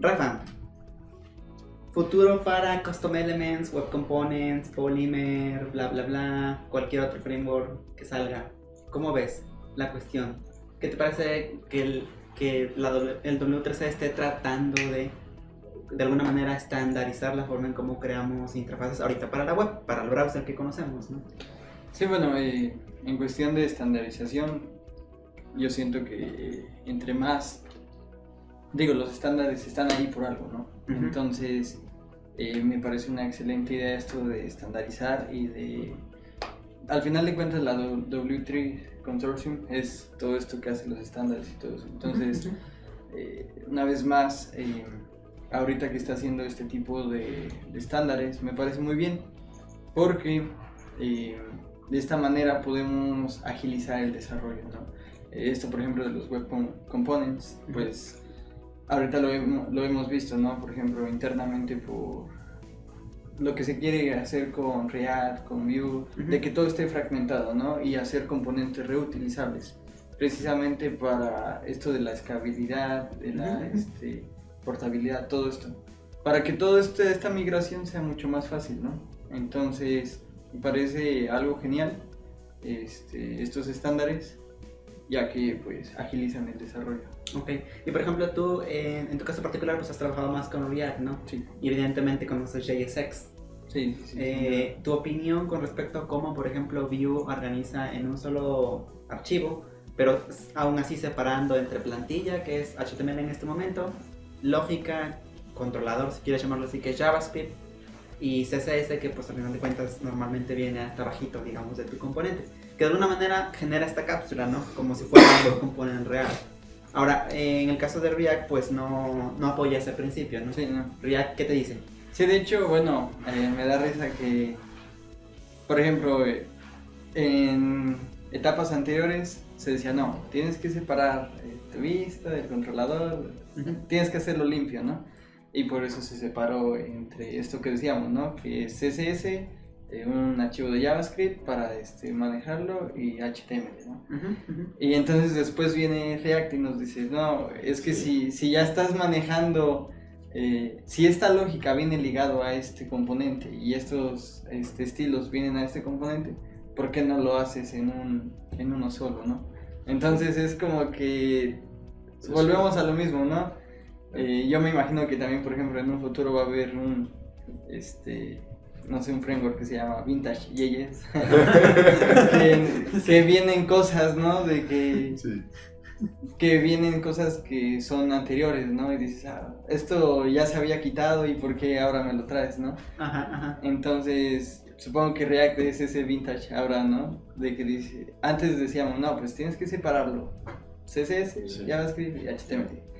Rafa, futuro para Custom Elements, Web Components, Polymer, bla bla bla, cualquier otro framework que salga. ¿Cómo ves la cuestión? ¿Qué te parece que el W3C esté tratando de alguna manera estandarizar la forma en cómo creamos interfaces ahorita para la web, para el browser que conocemos, ¿no? Sí, bueno, en cuestión de estandarización, yo siento que entre más, los estándares están ahí por algo, ¿no? Uh-huh. Entonces, me parece una excelente idea esto de estandarizar y de... Al final de cuentas, la W3 Consortium es todo esto que hace los estándares y todo eso. Entonces, una vez más, ahorita que está haciendo este tipo de estándares, me parece muy bien, porque de esta manera podemos agilizar el desarrollo, ¿no? Esto, por ejemplo, de los Web Components, pues ahorita lo hemos visto, ¿no? Por ejemplo, internamente por lo que se quiere hacer con React, con Vue, de que todo esté fragmentado, ¿no? Y hacer componentes reutilizables, precisamente para esto de la escalabilidad, de la portabilidad, todo esto, para que toda esta migración sea mucho más fácil, ¿no? Entonces, me parece algo genial estos estándares, ya que pues agilizan el desarrollo. Ok, y por ejemplo tú en tu caso particular pues has trabajado más con React, ¿no? Sí. Y evidentemente conoces JSX. Sí. Tu opinión con respecto a cómo por ejemplo Vue organiza en un solo archivo, pero aún así separando entre plantilla, que es HTML en este momento, lógica, controlador si quieres llamarlo así, que es JavaScript, y CSS, que pues al final de cuentas normalmente viene hasta bajito, digamos, de tu componente, que de alguna manera genera esta cápsula, ¿no? Como si fuera un componente real. Ahora, en el caso de React, pues no apoya ese principio, ¿no? Sí, no. React, ¿qué te dice? Sí, de hecho, bueno, me da risa que, por ejemplo, en etapas anteriores se decía, no, tienes que separar tu vista del controlador, tienes que hacerlo limpio, ¿no? Y por eso se separó entre esto que decíamos, ¿no? Que es CSS, un archivo de JavaScript para manejarlo y HTML, ¿no? Y entonces después viene React y nos dice, no, es que si ya estás manejando, si esta lógica viene ligado a este componente y estos estilos vienen a este componente, ¿por qué no lo haces en uno solo, ¿no? Entonces es como que volvemos a lo mismo, ¿no? Yo me imagino que también, por ejemplo, en un futuro va a haber un framework que se llama Vintage.js que vienen cosas, ¿no? De que, que vienen cosas que son anteriores, ¿no? Y dices, esto ya se había quitado y ¿por qué ahora me lo traes, no? Entonces, supongo que React es ese vintage ahora, ¿no? De que dice, antes decíamos, no, pues tienes que separarlo, CSS, JavaScript y HTML.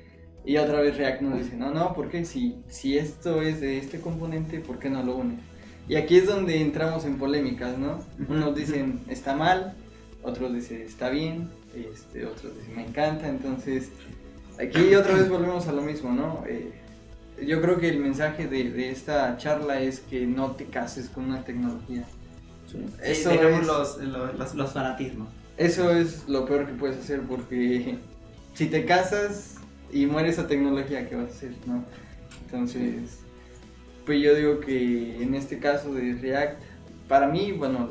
Y otra vez React nos dice, no, porque si esto es de este componente, ¿por qué no lo unes? Y aquí es donde entramos en polémicas, ¿no? Unos dicen, está mal, otros dicen, está bien, otros dicen, me encanta. Entonces, aquí otra vez volvemos a lo mismo, ¿no? Yo creo que el mensaje de esta charla es que no te cases con una tecnología. Eso dejamos los fanatismos. Eso es lo peor que puedes hacer, porque si te casas y muere esa tecnología, ¿qué vas a hacer, no? Entonces, pues yo digo que en este caso de React, para mí, bueno,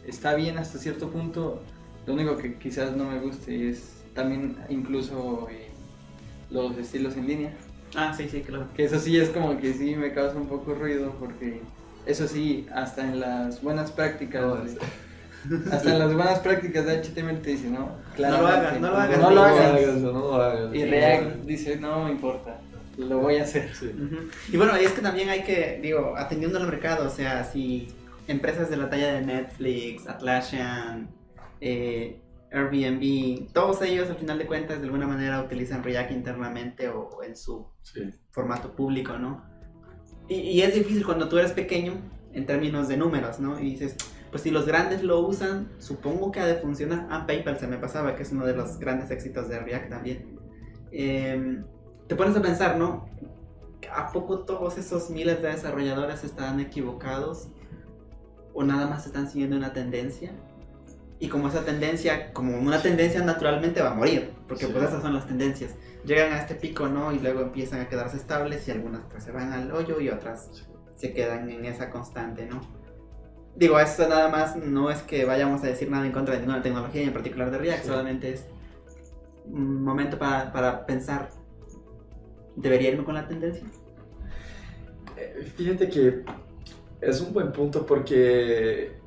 está bien hasta cierto punto. Lo único que quizás no me guste es también incluso los estilos en línea. Sí, claro. Que eso sí es como que sí me causa un poco ruido, porque eso sí, hasta en las buenas prácticas... Hasta en las buenas prácticas de HTML te dice, no, claramente, no lo hagas. Y React dice, no me importa, lo voy a hacer. Sí. Y bueno, es que también hay que, atendiendo al mercado, o sea, si empresas de la talla de Netflix, Atlassian, Airbnb, todos ellos al final de cuentas de alguna manera utilizan React internamente o en su formato público, ¿no? Y es difícil cuando tú eres pequeño en términos de números, ¿no? Y dices, pues si los grandes lo usan, supongo que ha de funcionar. PayPal se me pasaba, que es uno de los grandes éxitos de React también. Te pones a pensar, ¿no? ¿A poco todos esos miles de desarrolladores están equivocados? ¿O nada más están siguiendo una tendencia? Y como esa tendencia, como una tendencia naturalmente va a morir. porque Sí. pues esas son las tendencias. Llegan a este pico, ¿no? Y luego empiezan a quedarse estables y algunas pues se van al hoyo y otras se quedan en esa constante, ¿no? Digo, esto nada más no es que vayamos a decir nada en contra de ninguna tecnología, y en particular de React, Sí. solamente es un momento para pensar, ¿debería irme con la tendencia? Fíjate que es un buen punto porque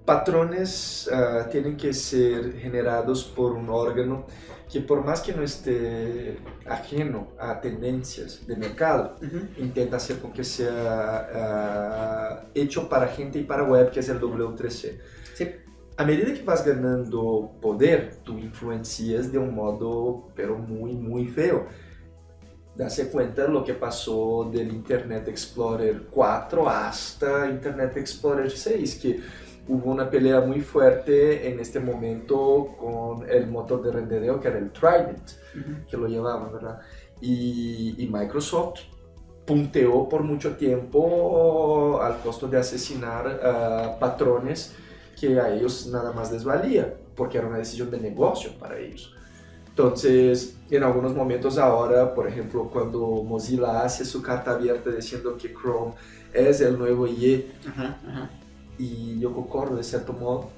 patrones tienen que ser generados por un órgano que por más que no esté ajeno a tendencias de mercado, intenta hacer con que sea hecho para gente y para web, que es el W3C. Sí. A medida que vas ganando poder, tú influencias de un modo, pero muy, muy feo. Dase cuenta lo que pasó del Internet Explorer 4 hasta Internet Explorer 6, que hubo una pelea muy fuerte en este momento con el motor de rendereo que era el Trident, que lo llevaban, ¿verdad? Y Microsoft punteó por mucho tiempo al costo de asesinar patrones que a ellos nada más les valía, porque era una decisión de negocio para ellos. Entonces, en algunos momentos ahora, por ejemplo, cuando Mozilla hace su carta abierta diciendo que Chrome es el nuevo IE, y yo concordo de cierto modo,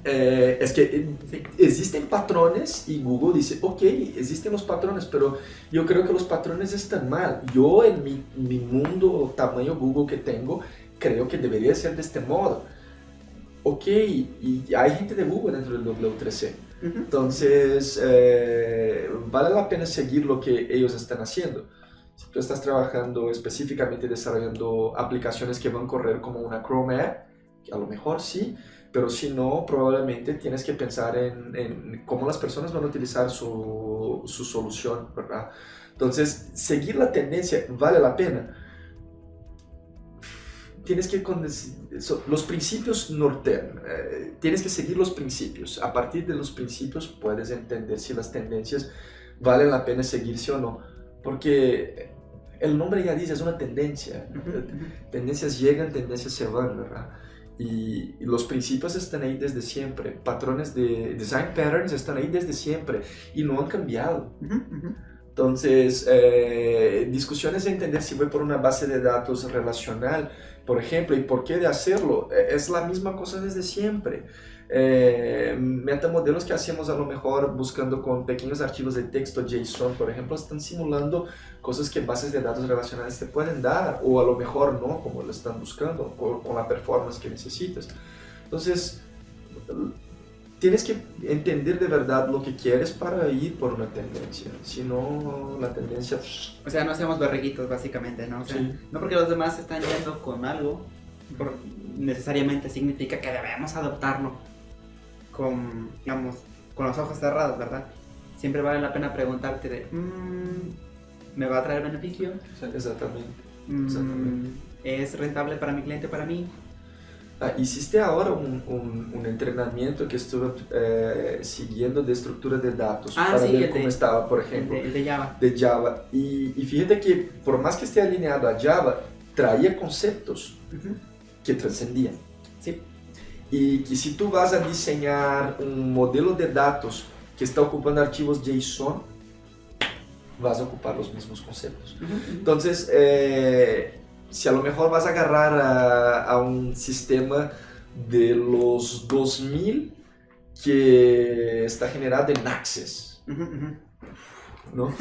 es que Sí. existen patrones y Google dice, ok, existen los patrones, pero yo creo que los patrones están mal. Yo en mi mundo, tamaño Google que tengo, creo que debería ser de este modo. Ok, y hay gente de Google dentro del W3C. Entonces, vale la pena seguir lo que ellos están haciendo. Si tú estás trabajando específicamente desarrollando aplicaciones que van a correr como una Chrome App, a lo mejor sí, pero si no, probablemente tienes que pensar en cómo las personas van a utilizar su solución, ¿verdad? Entonces, seguir la tendencia vale la pena. Tienes que los principios nortean, tienes que seguir los principios. A partir de los principios puedes entender si las tendencias valen la pena seguirse o no, porque el nombre ya dice, es una tendencia. Tendencias llegan, tendencias se van, ¿verdad? Y los principios están ahí desde siempre, patrones de design patterns están ahí desde siempre y no han cambiado. Entonces, discusiones de entender si voy por una base de datos relacional, por ejemplo, y por qué de hacerlo, es la misma cosa desde siempre. Metamodelos que hacemos a lo mejor buscando con pequeños archivos de texto JSON, por ejemplo, están simulando cosas que bases de datos relacionales te pueden dar, o a lo mejor no, como lo están buscando, con la performance que necesitas. Entonces, tienes que entender de verdad lo que quieres para ir por una tendencia, si no la tendencia... O sea, no hacemos borreguitos básicamente, ¿no? O sea, Sí. no porque los demás están yendo con algo, necesariamente significa que debemos adoptarlo con, digamos, con los ojos cerrados, ¿verdad? Siempre vale la pena preguntarte de, ¿me va a traer beneficio? Exactamente. ¿Es rentable para mi cliente, para mí? Hiciste ahora un entrenamiento que estuve siguiendo de estructura de datos para sí, ver cómo estaba, por ejemplo, El de Java. de Java. Y fíjate que por más que esté alineado a Java, traía conceptos que trascendían. Sí. Y que si tú vas a diseñar un modelo de datos que está ocupando archivos JSON, vas a ocupar los mismos conceptos. Entonces, si a lo mejor vas a agarrar a un sistema de los 2000 que está generado en Access, ¿no?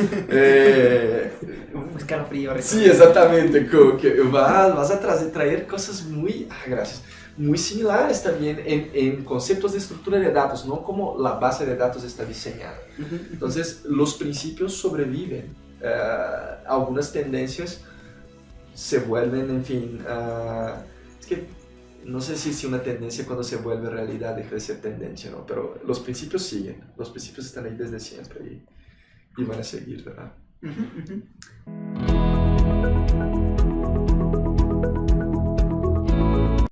Un escalofrío. Sí, exactamente. Que vas a traer cosas muy, gracias, muy similares también en conceptos de estructura de datos, no como la base de datos está diseñada. Entonces, los principios sobreviven. Algunas tendencias se vuelven, en fin, es que no sé si una tendencia cuando se vuelve realidad deja de ser tendencia, ¿no? Pero los principios siguen, los principios están ahí desde siempre y van a seguir, ¿verdad?